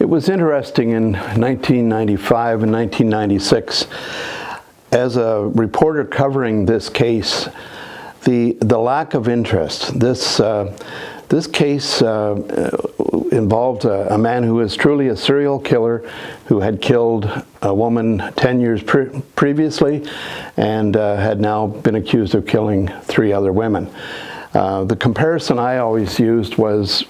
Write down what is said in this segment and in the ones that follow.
It was interesting in 1995 and 1996, as a reporter covering this case, the lack of interest. This case involved a man who was truly a serial killer who had killed a woman 10 years previously and had now been accused of killing 3 other women. The comparison I always used was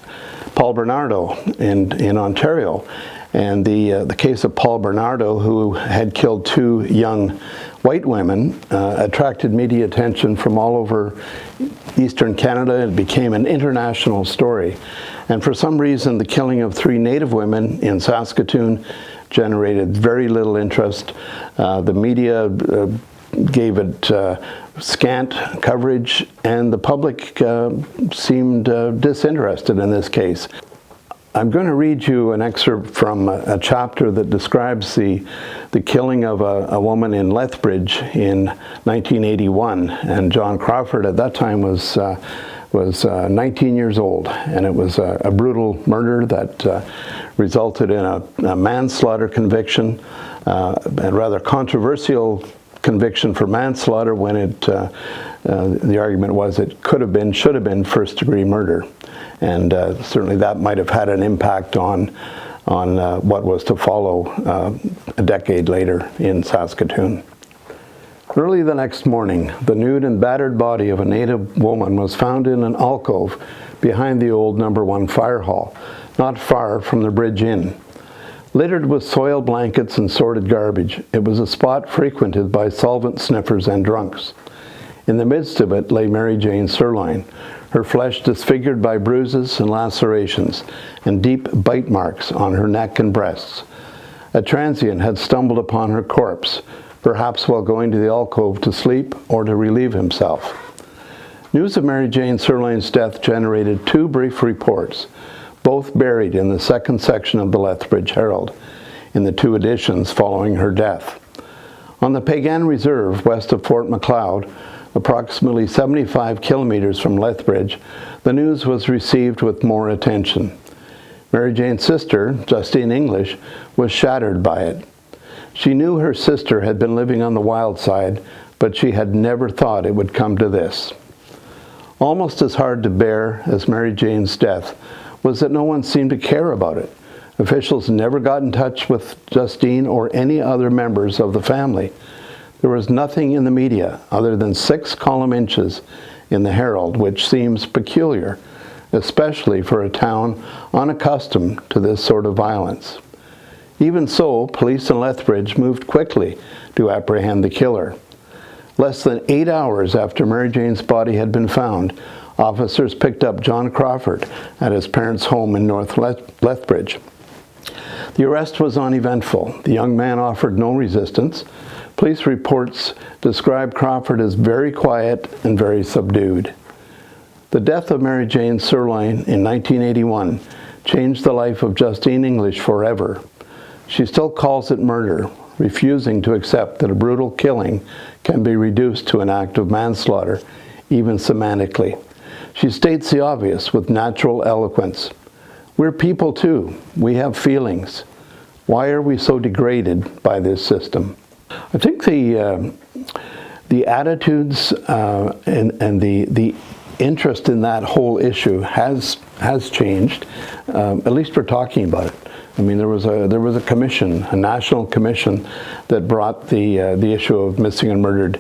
Paul Bernardo in Ontario, and the case of Paul Bernardo, who had killed 2 young white women, attracted media attention from all over Eastern Canada. It became an international story. And for some reason, the killing of 3 Native women in Saskatoon generated very little interest. The media gave it scant coverage, and the public seemed disinterested in this case. I'm going to read you an excerpt from a chapter that describes the killing of a woman in Lethbridge in 1981, and John Crawford at that time was 19 years old, and it was a brutal murder that resulted in a manslaughter conviction, a rather controversial conviction for manslaughter when the argument was it should have been first-degree murder. And certainly that might have had an impact on what was to follow a decade later in Saskatoon. Early the next morning, the nude and battered body of a Native woman was found in an alcove behind the old No. 1 fire hall, not far from the Bridge Inn. Littered with soiled blankets and sorted garbage, it was a spot frequented by solvent sniffers and drunks. In the midst of it lay Mary Jane Sirloin, her flesh disfigured by bruises and lacerations, and deep bite marks on her neck and breasts. A transient had stumbled upon her corpse, perhaps while going to the alcove to sleep or to relieve himself. News of Mary Jane Sirloin's death generated 2 brief reports, both buried in the second section of the Lethbridge Herald, in the 2 editions following her death. On the Pagan Reserve west of Fort Macleod, approximately 75 kilometers from Lethbridge, the news was received with more attention. Mary Jane's sister, Justine English, was shattered by it. She knew her sister had been living on the wild side, but she had never thought it would come to this. Almost as hard to bear as Mary Jane's death was that no one seemed to care about it. Officials never got in touch with Justine or any other members of the family. There was nothing in the media other than 6 column inches in the Herald, which seems peculiar, especially for a town unaccustomed to this sort of violence. Even so, police in Lethbridge moved quickly to apprehend the killer. Less than 8 hours after Mary Jane's body had been found, officers picked up John Crawford at his parents' home in North Lethbridge. The arrest was uneventful. The young man offered no resistance. Police reports describe Crawford as very quiet and very subdued. The death of Mary Jane Sirloin in 1981 changed the life of Justine English forever. She still calls it murder, refusing to accept that a brutal killing can be reduced to an act of manslaughter, even semantically. She states the obvious with natural eloquence. We're people too. We have feelings. Why are we so degraded by this system? I think the attitudes and the interest in that whole issue has changed. At least we're talking about it. I mean, there was a commission, a national commission, that brought the issue of missing and murdered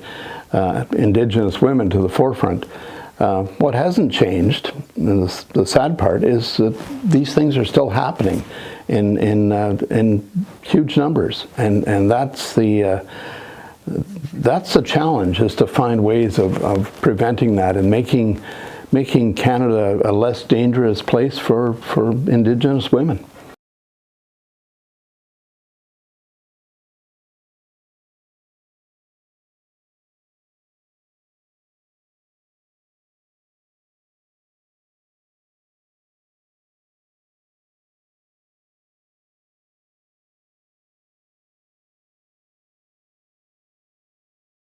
Indigenous women to the forefront. What hasn't changed, and the sad part, is that these things are still happening in huge numbers, and that's the challenge, is to find ways of preventing that and making Canada a less dangerous place for Indigenous women.